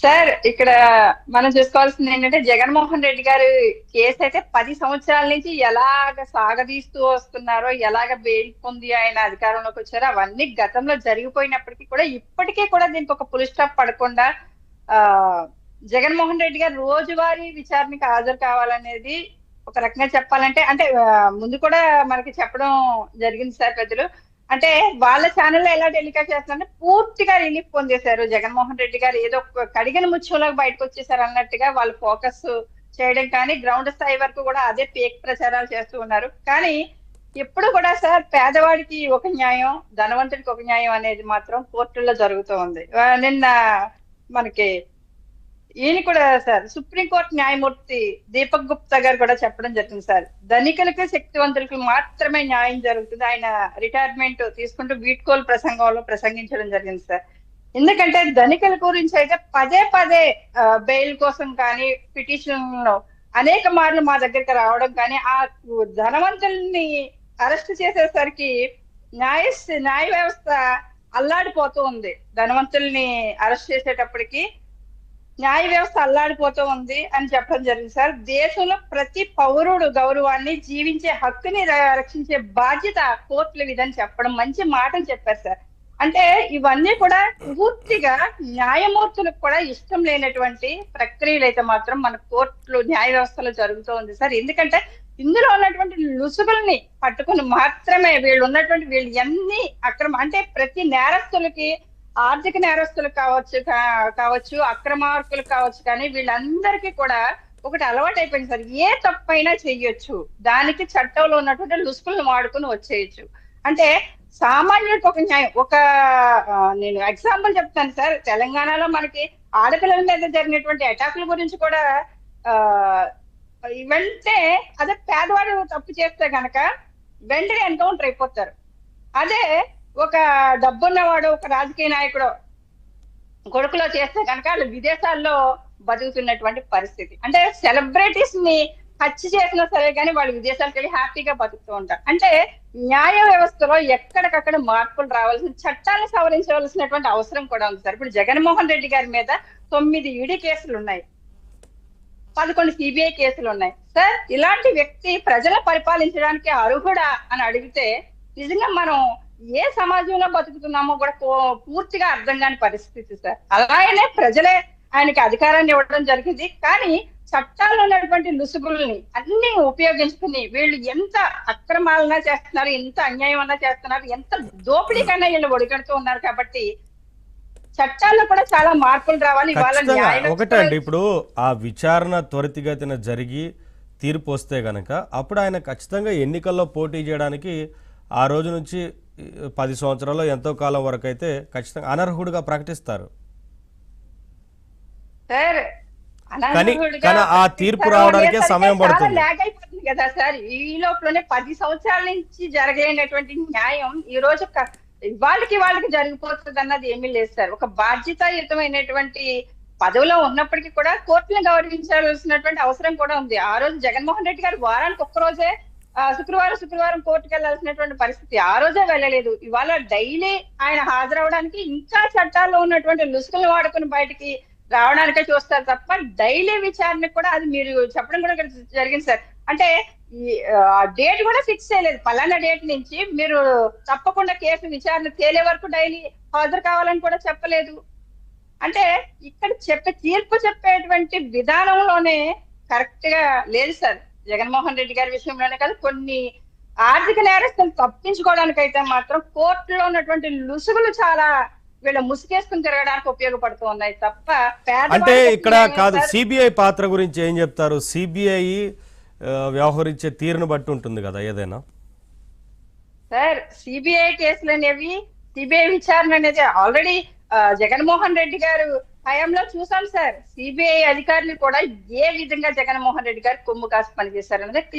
Sir ఇక్కడ మనం చూసుకోవాల్సింది ఏంటంటే జగన్మోహన్ రెడ్డి గారు కేసు అయితే 10 సంవత్సరాల నుంచి ఎలాగ సాగదీస్తూ వస్తున్నారో, ఎలాగ బెయిల్ పొంది ఆయన అధికారంలోకి వచ్చారో అవన్నీ గతంలో జరిగిపోయినప్పటికీ కూడా ఇప్పటికీ కూడా దీనికి ఒక పుల్ స్టాప్ పడకుండా ఆ జగన్మోహన్ రెడ్డి గారు రోజువారీ విచారణకి హాజరు కావాలనేది ఒక రకంగా చెప్పాలంటే అంటే ముందు కూడా మనకి చెప్పడం జరిగింది సార్ పెద్దలు. అంటే వాళ్ళ ఛానల్లో ఎలా టెలికాస్ట్ చేస్తున్నారంటే పూర్తిగా రిలీఫ్ పొందేశారు. జగన్మోహన్ రెడ్డి గారు ఏదో కడిగిన ముత్యంలోకి బయటకు వచ్చేసారు అన్నట్టుగా వాళ్ళు ఫోకస్ చేయడం, కానీ గ్రౌండ్ స్థాయి వరకు కూడా అదే ఫేక్ ప్రచారాలు చేస్తూ ఉన్నారు. కానీ ఎప్పుడు కూడా సార్ పేదవాడికి ఒక న్యాయం, ధనవంతుడికి ఒక న్యాయం అనేది మాత్రం కోర్టుల్లో జరుగుతూ ఉంది. నిన్న మనకి ఈయన కూడా సార్ సుప్రీంకోర్టు న్యాయమూర్తి దీపక్ గుప్తా గారు కూడా చెప్పడం జరిగింది సార్, ధనికులకు శక్తివంతులకు మాత్రమే న్యాయం జరుగుతుంది. ఆయన రిటైర్మెంట్ తీసుకుంటూ వీడ్కోలు ప్రసంగంలో ప్రసంగించడం జరిగింది సార్. ఎందుకంటే ధనికుల గురించి అయితే పదే పదే బెయిల్ కోసం కానీ పిటిషన్ లో అనేక మార్లు మా దగ్గరికి రావడం, కానీ ఆ ధనవంతుల్ని అరెస్ట్ చేసేసరికి న్యాయ వ్యవస్థ అల్లాడిపోతూ ఉంది. ధనవంతుల్ని అరెస్ట్ చేసేటప్పటికి న్యాయ వ్యవస్థ అల్లాడిపోతూ ఉంది అని చెప్పడం జరిగింది సార్. దేశంలో ప్రతి పౌరుడు గౌరవాన్ని, జీవించే హక్కుని రక్షించే బాధ్యత కోర్టుల విధని చెప్పడం, మంచి మాటలు చెప్పారు సార్. అంటే ఇవన్నీ కూడా పూర్తిగా న్యాయమూర్తులకు కూడా ఇష్టం లేనటువంటి ప్రక్రియలు అయితే మాత్రం మన కోర్టులు, న్యాయ వ్యవస్థలో జరుగుతూ ఉంది సార్. ఎందుకంటే ఇందులో ఉన్నటువంటి లుసుగుల్ని పట్టుకుని మాత్రమే వీళ్ళు ఎన్ని అంటే ప్రతి నేరస్తులకి, ఆర్థిక నేరస్తులు కావచ్చు, అక్రమార్కులు కావచ్చు, కానీ వీళ్ళందరికీ కూడా ఒకటి అలవాటు అయిపోయింది సార్, ఏ తప్పైనా చెయ్యొచ్చు, దానికి చట్టంలో ఉన్నటువంటి లుసుకులను వాడుకుని వచ్చేయచ్చు. అంటే సామాన్యుడికి ఒక న్యాయం. నేను ఎగ్జాంపుల్ చెప్తాను సార్. తెలంగాణలో మనకి ఆడపిల్లల మీద జరిగినటువంటి అటాకుల గురించి కూడా వెంటనే అదే పేదవాడు తప్పు చేస్తే గనక వెంటనే ఎన్కౌంటర్ అయిపోతారు. అదే ఒక డబ్బున్నవాడు, ఒక రాజకీయ నాయకుడు కొడుకులో చేస్తే కనుక వాళ్ళు విదేశాల్లో బతుకుతున్నటువంటి పరిస్థితి. అంటే సెలబ్రిటీస్ ని హత్య చేసినా సరే కానీ వాళ్ళు విదేశాలకు వెళ్ళి హ్యాపీగా బతుకుతూ ఉంటారు. అంటే న్యాయ వ్యవస్థలో ఎక్కడికక్కడ మార్పులు రావాల్సిన, చట్టాన్ని సవరించవలసినటువంటి అవసరం కూడా ఉంది సార్. ఇప్పుడు జగన్మోహన్ రెడ్డి గారి మీద 9 ఈడీ కేసులు ఉన్నాయి, 11 సిబిఐ కేసులు ఉన్నాయి సార్. ఇలాంటి వ్యక్తి ప్రజల పరిపాలించడానికి అర్హుడా అని అడిగితే నిజంగా మనం ఏ సమాజంలో బతుకుతున్నామో కూడా పూర్తిగా అర్థం కాని పరిస్థితి సార్. అలాగనే ప్రజలే ఆయనకి అధికారాన్ని ఇవ్వడం జరిగింది, కానీ చట్టాల్లో ఉన్నటువంటి లుసుగుల్ని అన్ని ఉపయోగించుకుని వీళ్ళు ఎంత అక్రమాలన్నా చేస్తున్నారు, ఎంత అన్యాయం అన్నా చేస్తున్నారు, ఎంత దోపిడీ కన్నా వీళ్ళు ఒడిగడుతూ ఉన్నారు. కాబట్టి చట్టాల్లో కూడా చాలా మార్పులు రావాలి. ఒకటండి, ఇప్పుడు ఆ విచారణ త్వరితగతిన జరిగి తీర్పు వస్తే గనక అప్పుడు ఆయన ఖచ్చితంగా ఎన్నికల్లో పోటీ చేయడానికి ఆ రోజు నుంచి 10 సంవత్సరాలు ఎంతో కాలం వరకు అయితే ఖచ్చితంగా అనర్హుడిగా ప్రకటిస్తారు. కానీ ఆ తీర్పు రావడానికే సమయం పడుతుంది కదా సార్. ఈ లోపలనే 10 సంవత్సరాల నుంచి జరగలేనటువంటి న్యాయం ఈ రోజు వాళ్ళకి జరిగిపోతుంది అన్నది ఏమీ లేదు సార్. ఒక బాధ్యతాయుతమైనటువంటి పదవిలో ఉన్నప్పటికీ కూడా కోర్టును గౌరవించాల్సినటువంటి అవసరం కూడా ఉంది. ఆ రోజు జగన్మోహన్ రెడ్డి గారు వారానికి ఒక్కరోజే శుక్రవారం కోర్టుకు వెళ్లాల్సినటువంటి పరిస్థితి, ఆ రోజే వెళ్ళలేదు. ఇవాళ డైలీ ఆయన హాజరవడానికి ఇంకా చట్టాల్లో ఉన్నటువంటి లుసుకులను వాడుకుని బయటికి రావడానికే చూస్తారు తప్ప డైలీ విచారణకు కూడా అది మీరు చెప్పడం కూడా జరిగింది సార్. అంటే ఈ డేట్ కూడా ఫిక్స్ చేయలేదు, పలానా డేట్ నుంచి మీరు తప్పకుండా కేసు విచారణ తేలే వరకు డైలీ హాజరు కావాలని కూడా చెప్పలేదు. అంటే ఇక్కడ తీర్పు చెప్పేటువంటి విధానంలోనే కరెక్ట్ గా లేదు సార్. జగన్మోహన్ రెడ్డి గారి విషయంలోనే కాదు, కొన్ని ఆర్థిక నేరస్తులు తప్పించుకోవడానికి అయితే మాత్రం కోర్టులో ఉన్నటువంటి లుసుగులు చాలా వీళ్ళు ముసుగేసుకుని తిరగడానికి ఉపయోగపడుతూ ఉన్నాయి తప్ప. అంటే ఇక్కడ కాదు, సిబిఐ పాత్ర గురించి ఏం చెప్తారు? సిబిఐ వ్యవహరించే తీరును బట్టి ఉంటుంది కదా ఏదైనా సార్. సిబిఐ కేసులు అనేవి, సిబిఐ విచారణ అనేది ఆల్రెడీ జగన్మోహన్ రెడ్డి గారు హయాంలో చూసాం సార్. సిబిఐ అధికారులు కూడా ఏ విధంగా జగన్మోహన్ రెడ్డి గారు కొమ్ము కాసి పనిచేశారు అనేది క్లియర్.